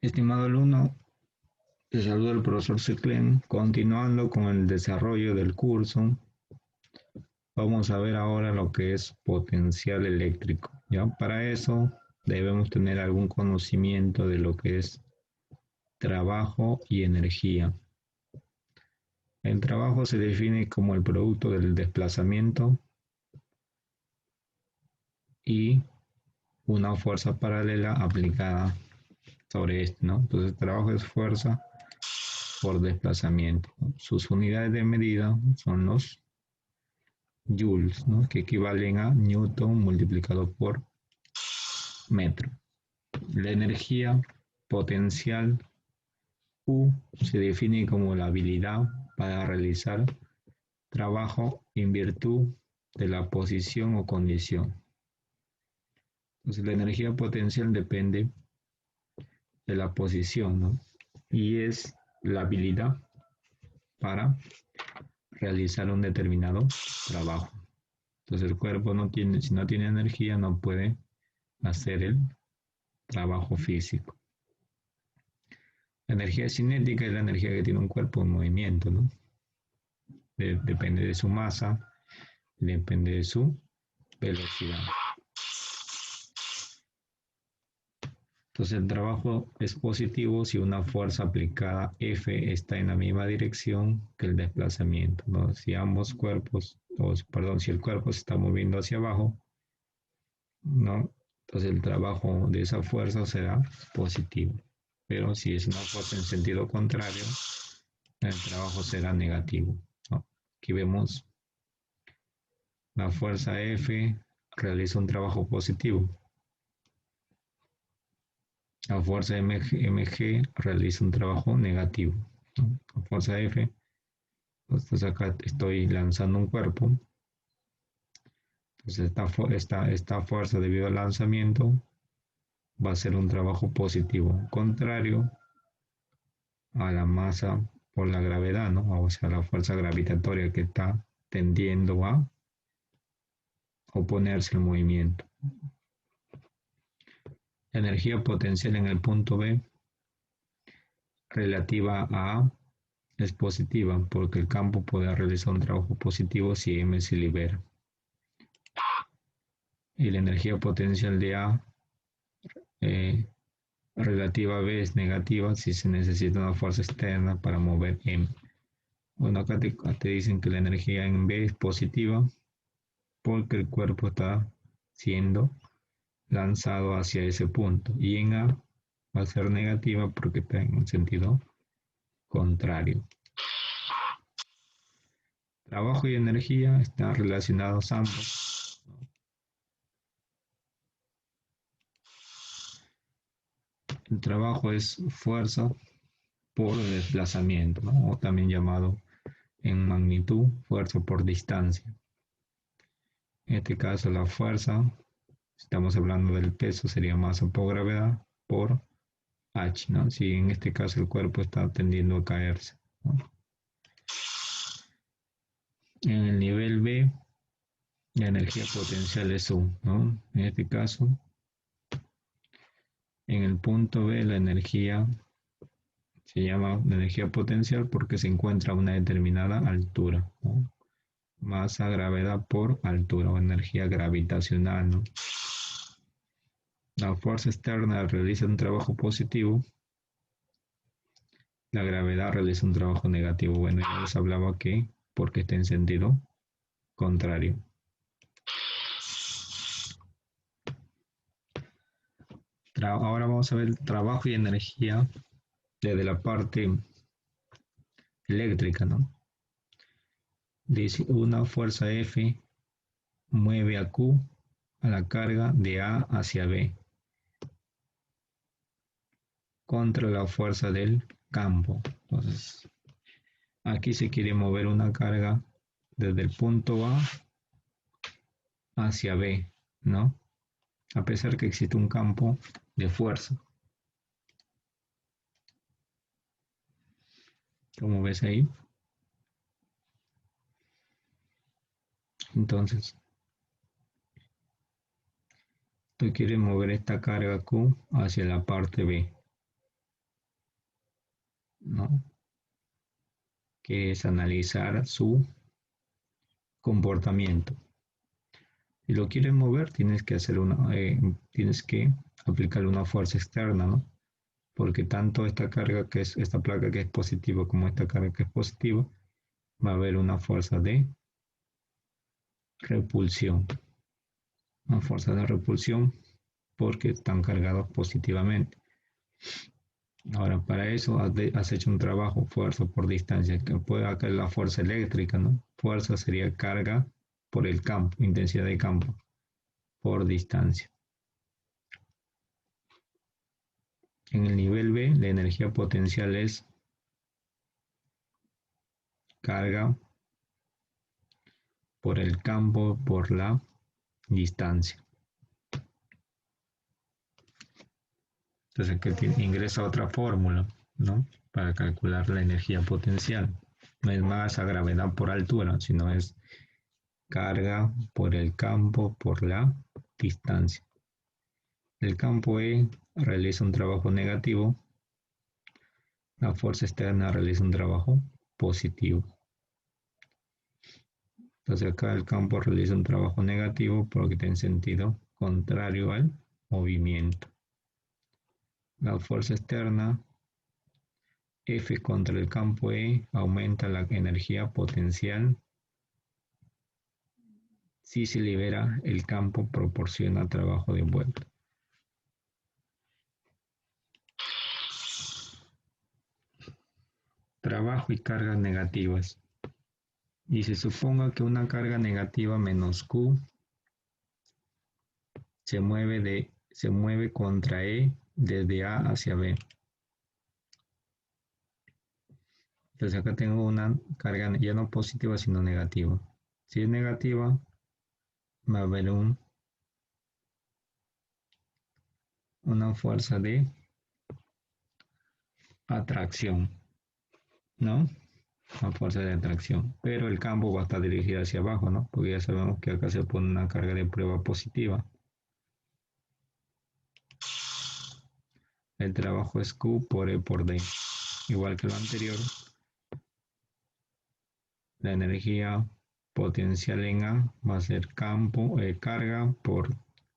Estimado alumno, te saluda el profesor Seclen. Continuando con el desarrollo del curso, vamos a ver ahora lo que es potencial eléctrico. ¿Ya? Para eso debemos tener algún conocimiento de lo que es trabajo y energía. El trabajo se define como el producto del desplazamiento y una fuerza paralela aplicada sobre este, ¿no? Entonces, el trabajo es fuerza por desplazamiento, ¿no? Sus unidades de medida son los joules, ¿no? Que equivalen a newton multiplicado por metro. La energía potencial U se define como la habilidad para realizar trabajo en virtud de la posición o condición. Entonces, la energía potencial depende de la posición, ¿no? Y es la habilidad para realizar un determinado trabajo. Entonces, el cuerpo no tiene, si no tiene energía, no puede hacer el trabajo físico. La energía cinética es la energía que tiene un cuerpo en movimiento, ¿no? Depende de su masa, depende de su velocidad. Entonces el trabajo es positivo si una fuerza aplicada F está en la misma dirección que el desplazamiento, ¿no? Si ambos cuerpos, si el cuerpo se está moviendo hacia abajo, ¿no? Entonces el trabajo de esa fuerza será positivo. Pero si es una fuerza en sentido contrario, el trabajo será negativo, ¿no? Aquí vemos la fuerza F realiza un trabajo positivo. La fuerza mg realiza un trabajo negativo, ¿no? La fuerza F, entonces acá estoy lanzando un cuerpo. Entonces esta fuerza debido al lanzamiento va a ser un trabajo positivo, contrario a la masa por la gravedad, ¿no? O sea, la fuerza gravitatoria que está tendiendo a oponerse al movimiento. La energía potencial en el punto B relativa a A es positiva porque el campo puede realizar un trabajo positivo si M se libera. Y la energía potencial de A eh, relativa a B es negativa si se necesita una fuerza externa para mover M. Bueno, acá te dicen que la energía en B es positiva porque el cuerpo está siendo lanzado hacia ese punto. Y en A va a ser negativa porque está en un sentido contrario. Trabajo y energía están relacionados ambos, ¿no? El trabajo es fuerza por desplazamiento, ¿no? O también llamado en magnitud fuerza por distancia. En este caso la fuerza, estamos hablando del peso, sería masa por gravedad por h, ¿no? Si en este caso el cuerpo está tendiendo a caerse, ¿no? En el nivel B, la energía potencial es U, ¿no? En este caso, en el punto B, la energía se llama energía potencial porque se encuentra a una determinada altura, ¿no? Masa, gravedad por altura o energía gravitacional, ¿no? La fuerza externa realiza un trabajo positivo, la gravedad realiza un trabajo negativo. Bueno, ya les hablaba que porque está en sentido contrario. Ahora vamos a ver trabajo y energía desde la parte eléctrica, ¿no? Dice una fuerza F mueve a Q a la carga de A hacia B contra la fuerza del campo. Entonces, aquí se quiere mover una carga desde el punto A hacia B, ¿no? A pesar que existe un campo de fuerza. Como ves ahí. Entonces, tú quieres mover esta carga Q hacia la parte B. ¿no? Que es analizar su comportamiento. Si lo quieres mover, tienes que aplicarle una fuerza externa, ¿no? Porque tanto esta carga que es esta placa que es positiva como esta carga que es positiva, va a haber una fuerza de repulsión. Una fuerza de repulsión porque están cargados positivamente. Ahora, para eso has hecho un trabajo, fuerza por distancia, que puede hacer la fuerza eléctrica, ¿no? Fuerza sería carga por el campo, intensidad de campo, por distancia. En el nivel B, la energía potencial es carga por el campo, por la distancia. Entonces aquí ingresa otra fórmula, ¿no? Para calcular la energía potencial. No es masa, gravedad por altura, sino es carga por el campo, por la distancia. El campo E realiza un trabajo negativo, la fuerza externa realiza un trabajo positivo. Entonces acá el campo realiza un trabajo negativo porque está en sentido contrario al movimiento. La fuerza externa F contra el campo E aumenta la energía potencial. Si se libera, el campo proporciona trabajo de vuelta. Trabajo y cargas negativas. Y se suponga que una carga negativa menos Q se mueve contra E desde A hacia B. Entonces acá tengo una carga ya no positiva sino negativa. Si es negativa, va a haber una fuerza de atracción, ¿no? Una fuerza de atracción. Pero el campo va a estar dirigido hacia abajo, ¿no? Porque ya sabemos que acá se pone una carga de prueba positiva. El trabajo es Q por E por D. Igual que lo anterior, la energía potencial en A va a ser carga por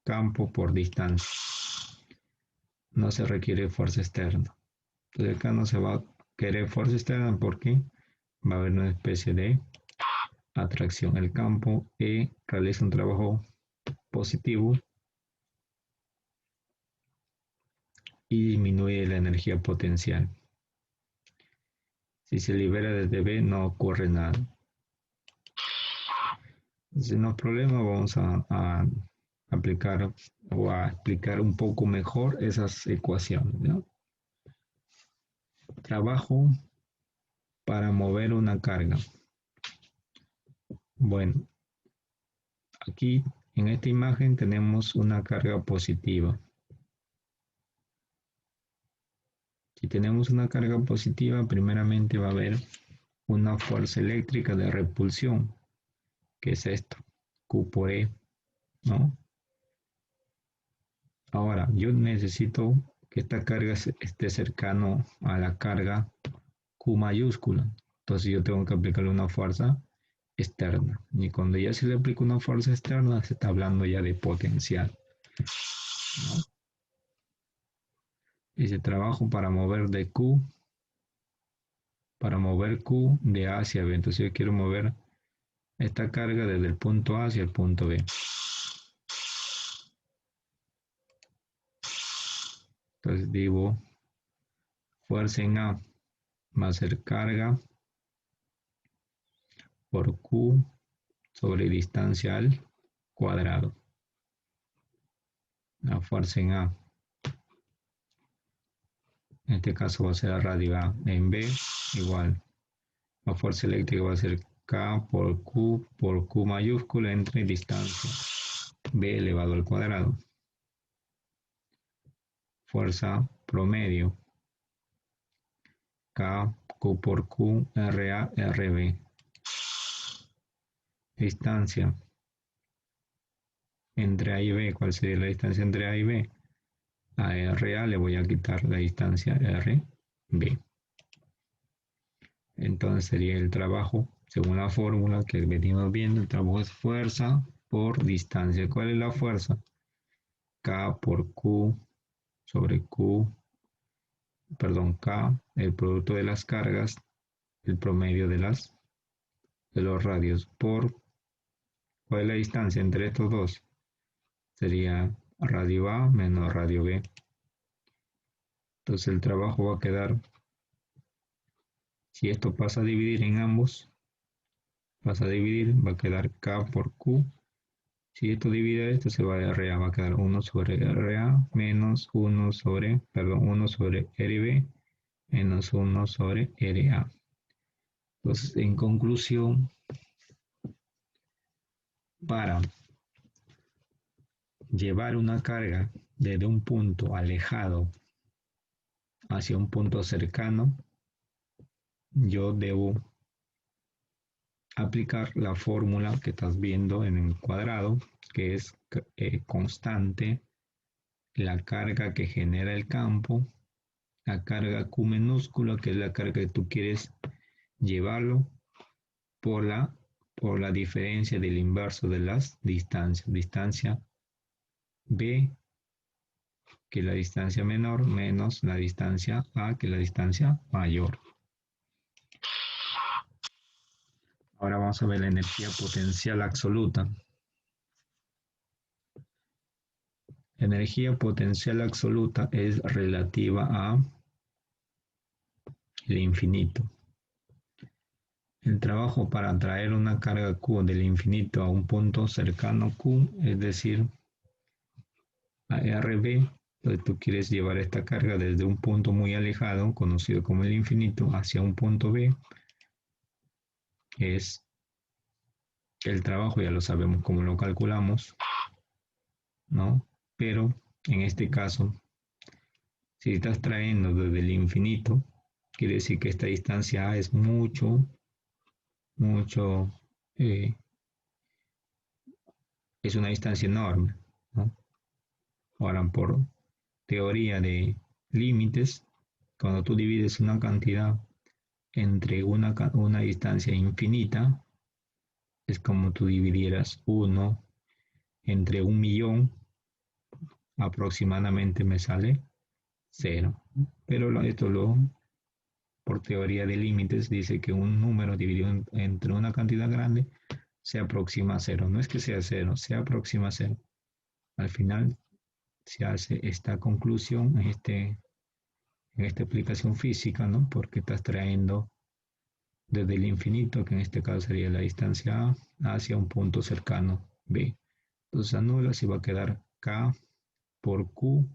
campo por distancia. No se requiere fuerza externa. Entonces acá no se va a querer fuerza externa porque va a haber una especie de atracción. El campo E realiza un trabajo positivo y disminuye la energía potencial. Si se libera desde B no ocurre nada. Si no hay problema, vamos a aplicar o a explicar un poco mejor esas ecuaciones, ¿no? Trabajo para mover una carga. Bueno, aquí en esta imagen tenemos una carga positiva. Si tenemos una carga positiva, primeramente va a haber una fuerza eléctrica de repulsión, que es esto, Q por E, ¿no? Ahora, yo necesito que esta carga esté cercano a la carga Q mayúscula. Entonces yo tengo que aplicarle una fuerza externa. Y cuando ya se le aplica una fuerza externa, se está hablando ya de potencial, ¿no? Dice trabajo para mover Q de A hacia B. Entonces yo quiero mover esta carga desde el punto A hacia el punto B. Entonces digo, fuerza en A va a ser carga por Q sobre distancia al cuadrado. La fuerza en A, en este caso va a ser la radio A. En B, igual. La fuerza eléctrica va a ser K por Q mayúscula entre distancia B elevado al cuadrado. Fuerza promedio K, Q por Q, RA, RB. Distancia entre A y B. ¿Cuál sería la distancia entre A y B? A RA le voy a quitar la distancia RB. Entonces sería el trabajo, según la fórmula que venimos viendo, el trabajo es fuerza por distancia. ¿Cuál es la fuerza? K por Q sobre Q, perdón, K, el producto de las cargas, el promedio de los radios por, ¿cuál es la distancia entre estos dos? Sería radio A menos radio B. Entonces el trabajo va a quedar, si esto pasa a dividir en ambos, pasa a dividir, va a quedar K por Q. Si esto divide esto, se va a RA, va a quedar 1 sobre RA menos 1 sobre, perdón, 1 sobre RB menos 1 sobre RA. Entonces, en conclusión, para llevar una carga desde un punto alejado hacia un punto cercano, yo debo aplicar la fórmula que estás viendo en el cuadrado, que es constante la carga que genera el campo, la carga Q minúscula, que es la carga que tú quieres llevarlo, por la diferencia del inverso de las distancias. Distancia B, que es la distancia menor, menos la distancia A, que es la distancia mayor. Ahora vamos a ver la energía potencial absoluta. La energía potencial absoluta es relativa a el infinito. El trabajo para traer una carga Q del infinito a un punto cercano Q, es decir, a RB, entonces tú quieres llevar esta carga desde un punto muy alejado, conocido como el infinito, hacia un punto B, es el trabajo, ya lo sabemos cómo lo calculamos, ¿no? Pero en este caso, si estás trayendo desde el infinito, quiere decir que esta distancia A es mucho, eh, es una distancia enorme, ¿no? Ahora, por teoría de límites, cuando tú divides una cantidad entre una distancia infinita, es como tú dividieras 1 entre 1.000.000, aproximadamente me sale 0. Pero por teoría de límites, dice que un número dividido entre una cantidad grande se aproxima a 0. No es que sea 0, se aproxima a 0. Al final se hace esta conclusión en esta aplicación física, ¿no? Porque estás trayendo desde el infinito, que en este caso sería la distancia A, hacia un punto cercano B. Entonces anula y va a quedar K por Q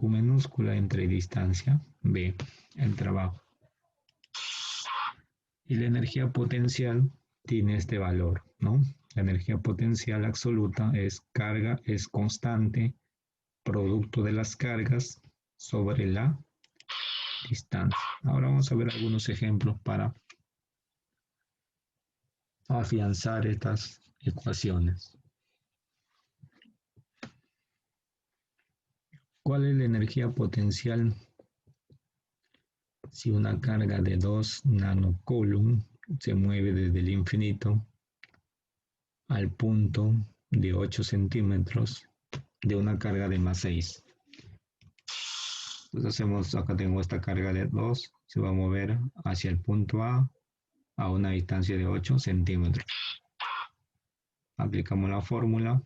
minúscula entre distancia B, el trabajo. Y la energía potencial tiene este valor, ¿no? La energía potencial absoluta es carga, es constante, producto de las cargas sobre la distancia. Ahora vamos a ver algunos ejemplos para afianzar estas ecuaciones. ¿Cuál es la energía potencial si una carga de 2 nanocoulomb se mueve desde el infinito al punto de 8 centímetros de una carga de más 6? Entonces acá tengo esta carga de 2, se va a mover hacia el punto a una distancia de 8 centímetros. Aplicamos la fórmula.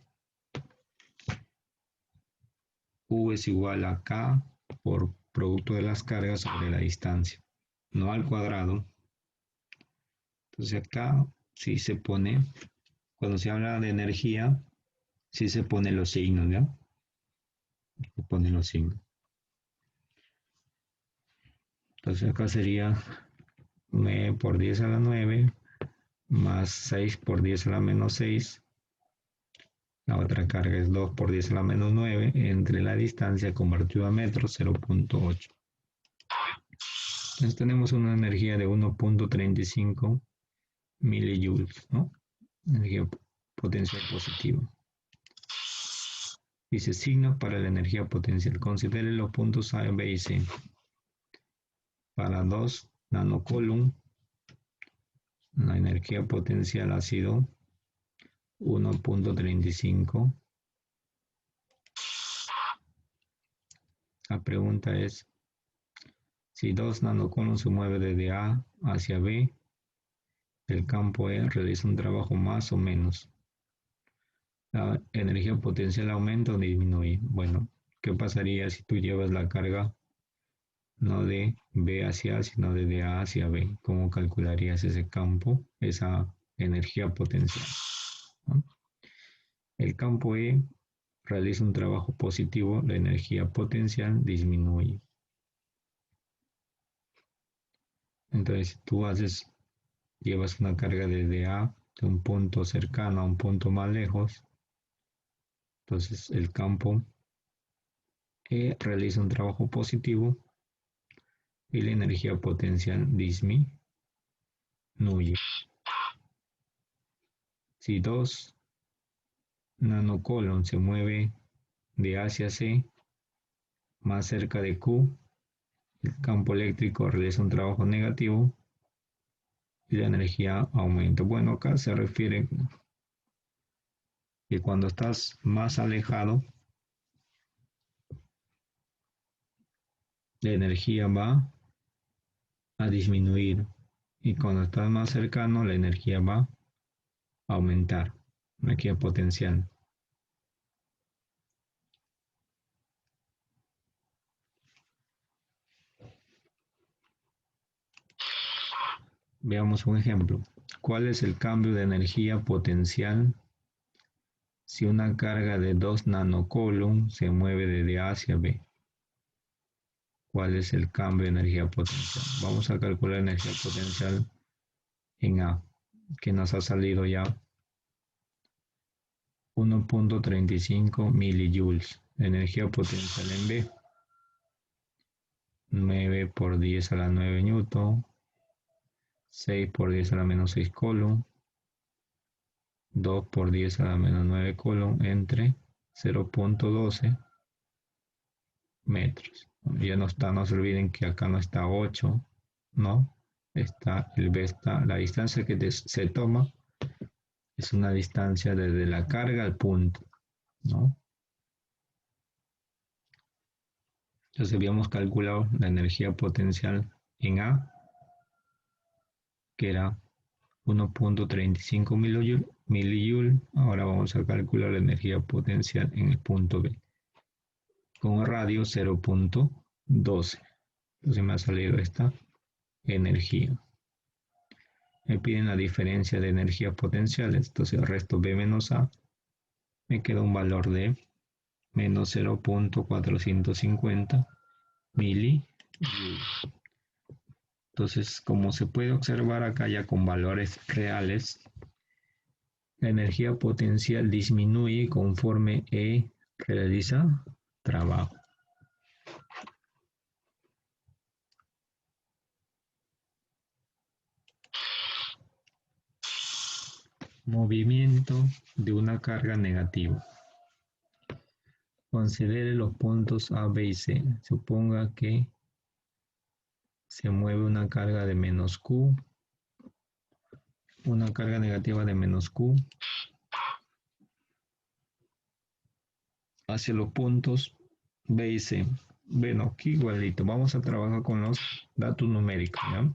U es igual a K por producto de las cargas sobre la distancia, no al cuadrado. Entonces acá sí se pone, cuando se habla de energía, sí se ponen los signos, ¿ya? Se ponen los signos. Entonces acá sería 9 por 10 a la 9 más 6 por 10 a la menos 6. La otra carga es 2 por 10 a la menos 9 entre la distancia convertido a metros 0.8. Entonces tenemos una energía de 1.35 milijoules, ¿no? Energía potencial positiva. Dice signo para la energía potencial. Considere los puntos A, B y C. Para 2 nanocoulomb, la energía potencial ha sido 1.35. La pregunta es, si 2 nanocoulombs se mueven desde A hacia B, el campo E realiza un trabajo más o menos. La energía potencial aumenta o disminuye. Bueno, ¿qué pasaría si tú llevas la carga no de B hacia A, sino de A hacia B? ¿Cómo calcularías ese campo, esa energía potencial? ¿No? El campo E realiza un trabajo positivo, la energía potencial disminuye. Entonces, si tú llevas una carga desde A, de un punto cercano a un punto más lejos, entonces el campo E realiza un trabajo positivo y la energía potencial disminuye. Si 2 nanocoulomb se mueve de A hacia C, más cerca de Q, el campo eléctrico realiza un trabajo negativo y la energía aumenta. Bueno, acá se refiere que cuando estás más alejado, la energía va a disminuir y cuando estás más cercano, la energía va a aumentar, energía potencial. Veamos un ejemplo. ¿Cuál es el cambio de energía potencial si una carga de 2 nanocoulomb se mueve desde A hacia B? ¿Cuál es el cambio de energía potencial? Vamos a calcular energía potencial en A, que nos ha salido ya 1.35 millijoules. Energía potencial en B, 9 por 10 a la 9 newton, 6 por 10 a la menos 6 coulomb, 2 por 10 a la menos 9 coulomb entre 0.12 metros. Ya no está, no se olviden que acá no está 8, no, está el B, está la distancia que se toma es una distancia desde la carga al punto, ¿no? Entonces habíamos calculado la energía potencial en A, que era 1.35 milijoule. Ahora vamos a calcular la energía potencial en el punto B, con un radio 0.12. Entonces me ha salido esta energía. Me piden la diferencia de energías potenciales, entonces el resto B menos A, me queda un valor de menos 0.450 milijoule. Entonces, como se puede observar acá ya con valores reales, la energía potencial disminuye conforme E realiza trabajo. Movimiento de una carga negativa. Considere los puntos A, B y C. Suponga que se mueve una carga de menos Q, una carga negativa de menos Q hacia los puntos B y C. Bueno, aquí igualito. Vamos a trabajar con los datos numéricos, ¿ya?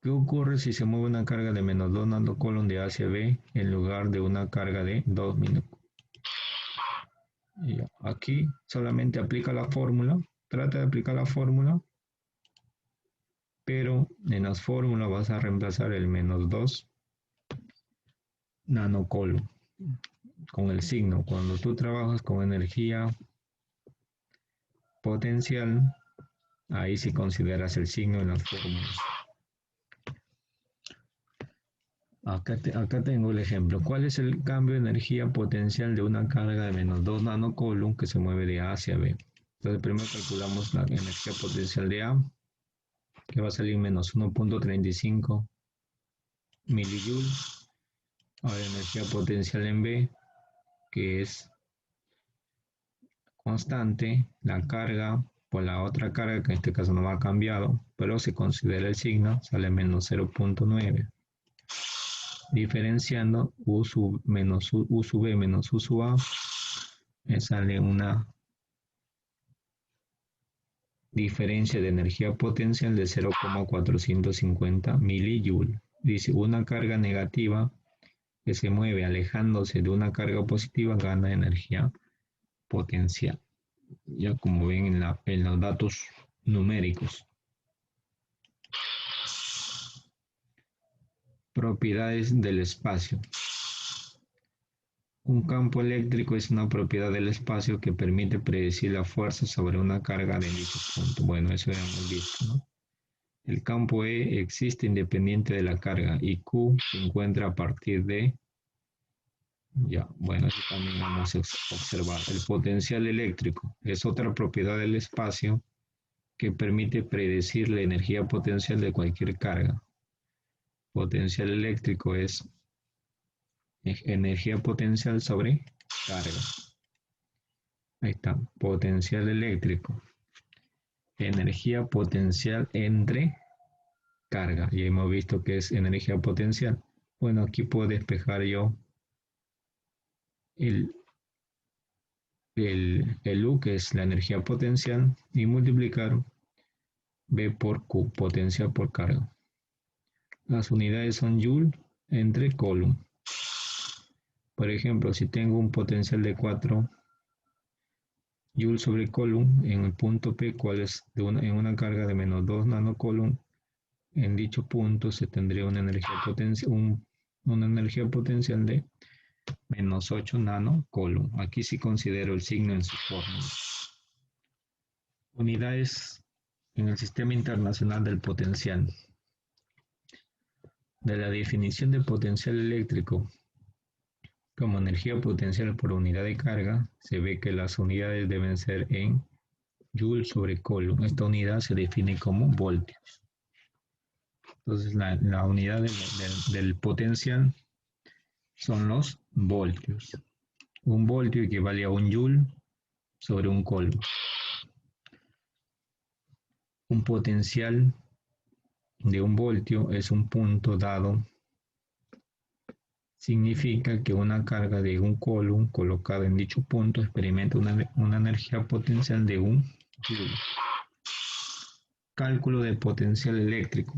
¿Qué ocurre si se mueve una carga de menos 2 nanocoulomb de A hacia B en lugar de una carga de 2 nanocoulomb? Aquí solamente aplica la fórmula, trata de aplicar la fórmula, pero en las fórmulas vas a reemplazar el menos 2 nanocoulomb con el signo. Cuando tú trabajas con energía potencial, ahí sí consideras el signo en las fórmulas. Acá tengo el ejemplo. ¿Cuál es el cambio de energía potencial de una carga de menos 2 nanocoulomb que se mueve de A hacia B? Entonces primero calculamos la energía potencial de A, que va a salir menos 1.35 millijoules. Ahora energía potencial en B, que es constante, la carga por la otra carga, que en este caso no va cambiado, pero se considera el signo, sale menos 0.9. Diferenciando U sub, menos U sub B menos U sub A, me sale una diferencia de energía potencial de 0,450 milijoule. Dice, una carga negativa que se mueve alejándose de una carga positiva gana energía potencial. Ya como ven en los datos numéricos. Propiedades del espacio. Un campo eléctrico es una propiedad del espacio que permite predecir la fuerza sobre una carga de dicho punto. Bueno, eso ya hemos visto, ¿no? El campo E existe independiente de la carga y Q se encuentra a partir de... Ya, bueno, eso también vamos a observar. El potencial eléctrico es otra propiedad del espacio que permite predecir la energía potencial de cualquier carga. Potencial eléctrico es energía potencial sobre carga. Ahí está, potencial eléctrico. Energía potencial entre carga. Ya hemos visto que es energía potencial. Bueno, aquí puedo despejar yo el U, que es la energía potencial, y multiplicar B por Q, potencia por carga. Las unidades son Joule entre Coulomb. Por ejemplo, si tengo un potencial de 4 Joule sobre Coulomb en el punto P, cual es en una carga de menos 2 nanocoulomb, en dicho punto se tendría una energía potencial de menos 8 nanocoulomb. Aquí sí considero el signo en su fórmula. Unidades en el Sistema Internacional del Potencial. De la definición de potencial eléctrico como energía potencial por unidad de carga, se ve que las unidades deben ser en Joule sobre Coulomb. Esta unidad se define como voltios. Entonces la unidad del potencial son los voltios. Un voltio equivale a un Joule sobre un Coulomb. Un potencial de un voltio es un punto dado. Significa que una carga de un Coulomb colocada en dicho punto experimenta una energía potencial de un Joule. Cálculo de potencial eléctrico.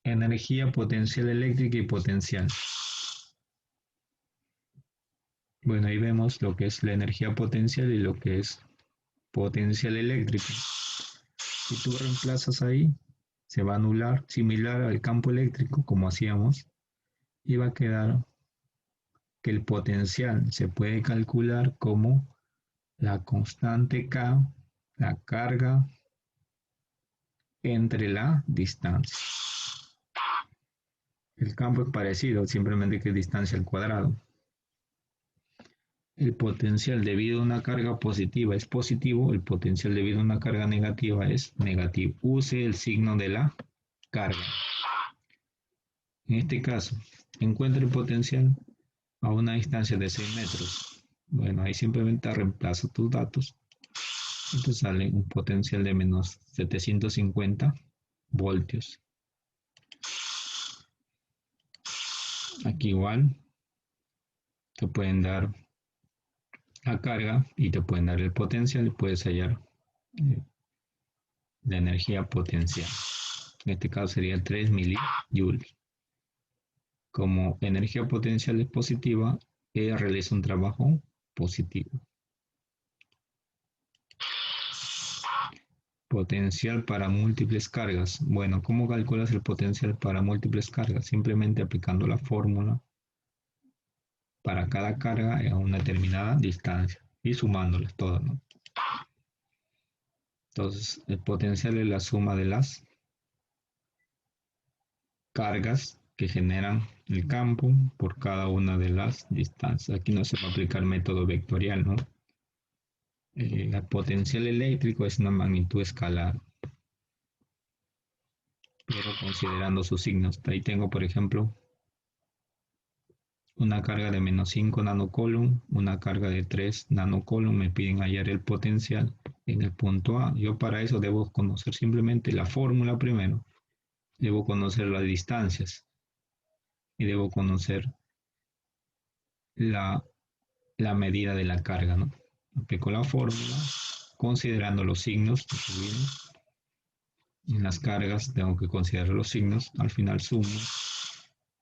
Energía potencial eléctrica y potencial. Bueno, ahí vemos lo que es la energía potencial y lo que es potencial eléctrico. Si tú reemplazas ahí, se va a anular, similar al campo eléctrico, como hacíamos, y va a quedar que el potencial se puede calcular como la constante K, la carga entre la distancia. El campo es parecido, simplemente que es distancia al cuadrado. El potencial debido a una carga positiva es positivo, el potencial debido a una carga negativa es negativo. Use el signo de la carga. En este caso, encuentre el potencial a una distancia de 6 metros. Bueno, ahí simplemente reemplazo tus datos y te sale un potencial de menos 750 voltios. Aquí igual te pueden dar la carga y te pueden dar el potencial y puedes hallar la energía potencial. En este caso sería 3 milijoules. Como energía potencial es positiva, ella realiza un trabajo positivo. Potencial para múltiples cargas. Bueno, ¿cómo calculas el potencial para múltiples cargas? Simplemente aplicando la fórmula para cada carga a una determinada distancia y sumándolas todas, ¿no? Entonces, el potencial es la suma de las cargas que generan el campo por cada una de las distancias. Aquí no se va a aplicar método vectorial, ¿no? El potencial eléctrico es una magnitud escalar, pero considerando sus signos. Ahí tengo, por ejemplo, una carga de menos 5 nanocoulomb, una carga de 3 nanocoulomb. Me piden hallar el potencial en el punto A. Yo para eso debo conocer simplemente la fórmula primero, debo conocer las distancias y debo conocer la, la medida de la carga, ¿no? Aplico la fórmula considerando los signos que vienen. En las cargas tengo que considerar los signos. Al final sumo,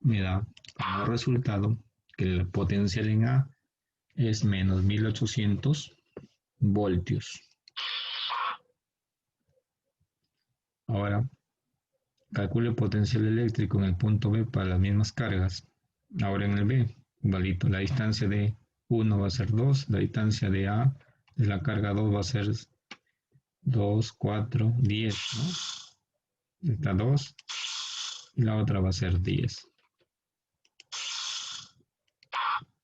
me da como resultado que el potencial en A es menos 1800 voltios. Ahora, calcule el potencial eléctrico en el punto B para las mismas cargas. Ahora en el B, igualito, la distancia de 1 va a ser 2, la distancia de A de la carga 2 va a ser 2, 4, 10, ¿no? Esta 2 y la otra va a ser 10.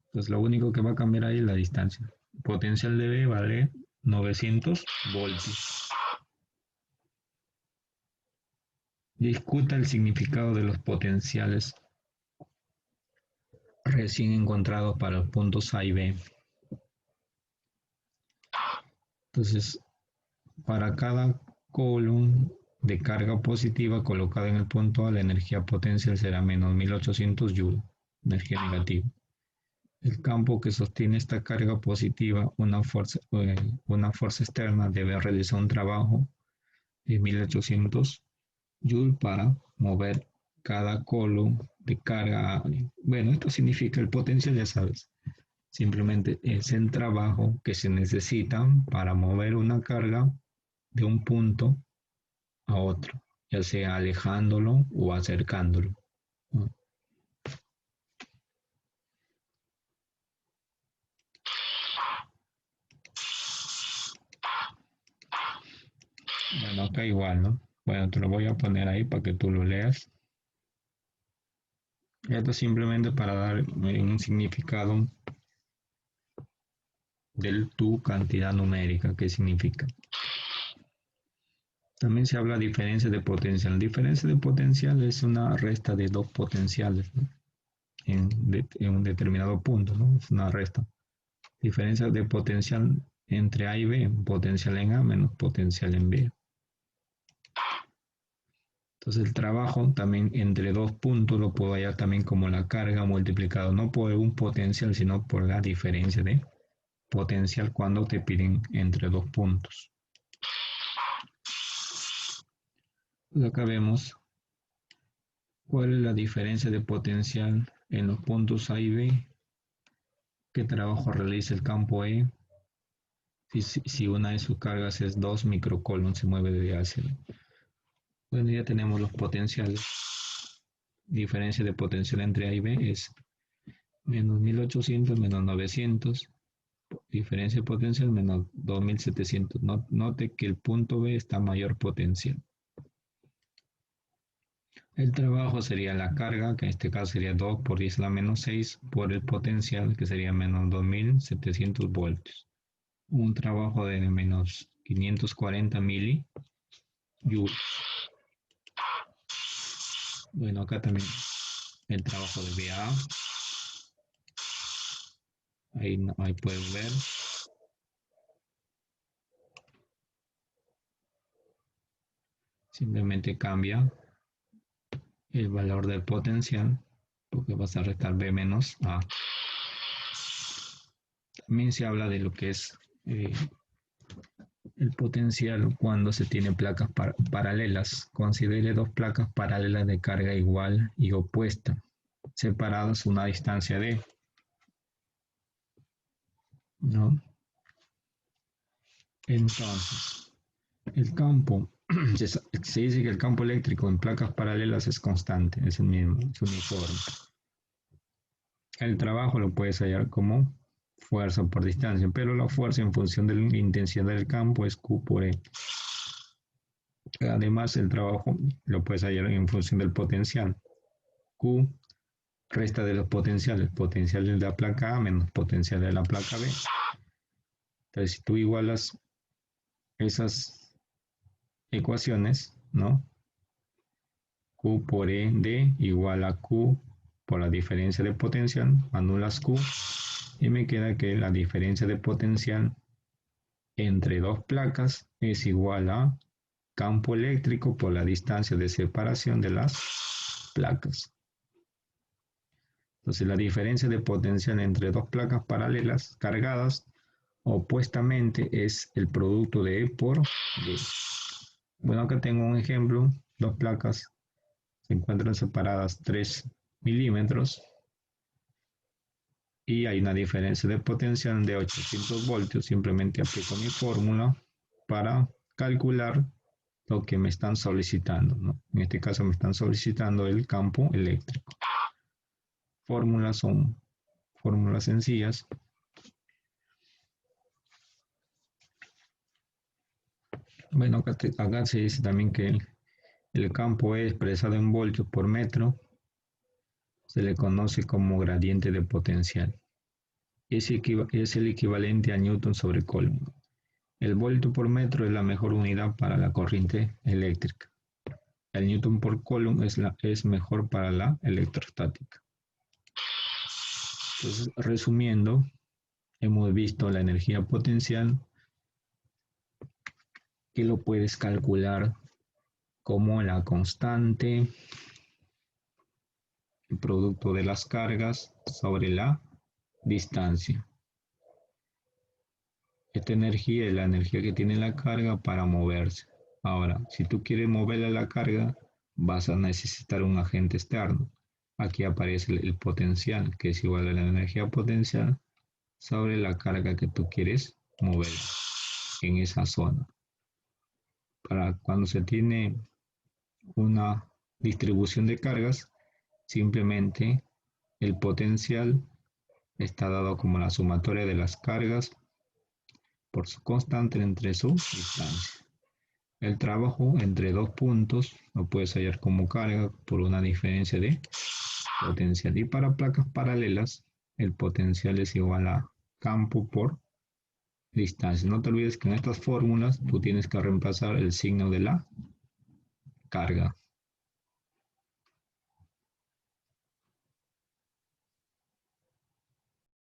Entonces lo único que va a cambiar ahí es la distancia. El potencial de B vale 900 voltios. Discuta el significado de los potenciales recién encontrados para los puntos A y B. Entonces, para cada coulomb de carga positiva colocada en el punto A, la energía potencial será menos 1800 joules, energía negativa. El campo que sostiene esta carga positiva, una fuerza externa, debe realizar un trabajo de 1800 joules para mover cada coulomb de carga. Bueno, esto significa el potencial, ya sabes. Simplemente es el trabajo que se necesita para mover una carga de un punto a otro, ya sea alejándolo o acercándolo. Bueno, acá igual, ¿no? Bueno, te lo voy a poner ahí para que tú lo leas. Esto es simplemente para dar un significado de tu cantidad numérica, ¿qué significa? También se habla de diferencia de potencial. Diferencia de potencial es una resta de dos potenciales, ¿no? en un determinado punto, ¿no? Es una resta. Diferencia de potencial entre A y B, potencial en A menos potencial en B. Entonces el trabajo también entre dos puntos lo puedo hallar también como la carga multiplicado no por un potencial, sino por la diferencia de potencial cuando te piden entre dos puntos. Pues acá vemos cuál es la diferencia de potencial en los puntos A y B, qué trabajo realiza el campo E, si una de sus cargas es 2 microcoulombs, se mueve de A hacia B. Bueno, ya tenemos los potenciales. Diferencia de potencial entre A y B es menos 1800 menos 900. Diferencia de potencial menos 2700. Note que el punto B está mayor potencial. El trabajo sería la carga, que en este caso sería 2 por 10 a la menos 6, por el potencial, que sería menos 2700 voltios. Un trabajo de menos 540 millijoules. Bueno, acá también el trabajo de BA. Ahí puedes ver. Simplemente cambia el valor del potencial, porque vas a restar B menos A. También se habla de lo que es el potencial cuando se tiene placas paralelas. Considere dos placas paralelas de carga igual y opuesta, separadas una distancia D, ¿no? Entonces, el campo, se dice que el campo eléctrico en placas paralelas es constante, es el mismo, es uniforme. El trabajo lo puedes hallar como fuerza por distancia, pero la fuerza en función de la intensidad del campo es Q por E. Además, el trabajo lo puedes hallar en función del potencial. Q resta de los potenciales, potencial de la placa A menos potencial de la placa B. Entonces, si tú igualas esas ecuaciones, ¿no? Q por E D igual a Q por la diferencia de potencial, anulas Q y me queda que la diferencia de potencial entre dos placas es igual a campo eléctrico por la distancia de separación de las placas. Entonces la diferencia de potencial entre dos placas paralelas cargadas opuestamente es el producto de E por D. Bueno, acá tengo un ejemplo. Dos placas se encuentran separadas 3 milímetros y hay una diferencia de potencial de 800 voltios. Simplemente aplico mi fórmula para calcular lo que me están solicitando, ¿no? En este caso me están solicitando el campo eléctrico. Fórmulas son fórmulas sencillas. Bueno, acá se dice también que el campo es expresado en voltios por metro. Se le conoce como gradiente de potencial. Es el equivalente a Newton sobre Coulomb. El voltio por metro es la mejor unidad para la corriente eléctrica. El Newton por Coulomb es mejor para la electrostática. Entonces, resumiendo, hemos visto la energía potencial, que lo puedes calcular como la constante, el producto de las cargas sobre la distancia. Esta energía es la energía que tiene la carga para moverse. Ahora, si tú quieres moverle la carga, vas a necesitar un agente externo. Aquí aparece el potencial, que es igual a la energía potencial sobre la carga que tú quieres mover en esa zona. Para cuando se tiene una distribución de cargas, simplemente el potencial está dado como la sumatoria de las cargas por su constante entre su distancia. El trabajo entre dos puntos lo puedes hallar como carga por una diferencia de potencial. Y para placas paralelas, el potencial es igual a campo por distancia. No te olvides que en estas fórmulas tú tienes que reemplazar el signo de la carga.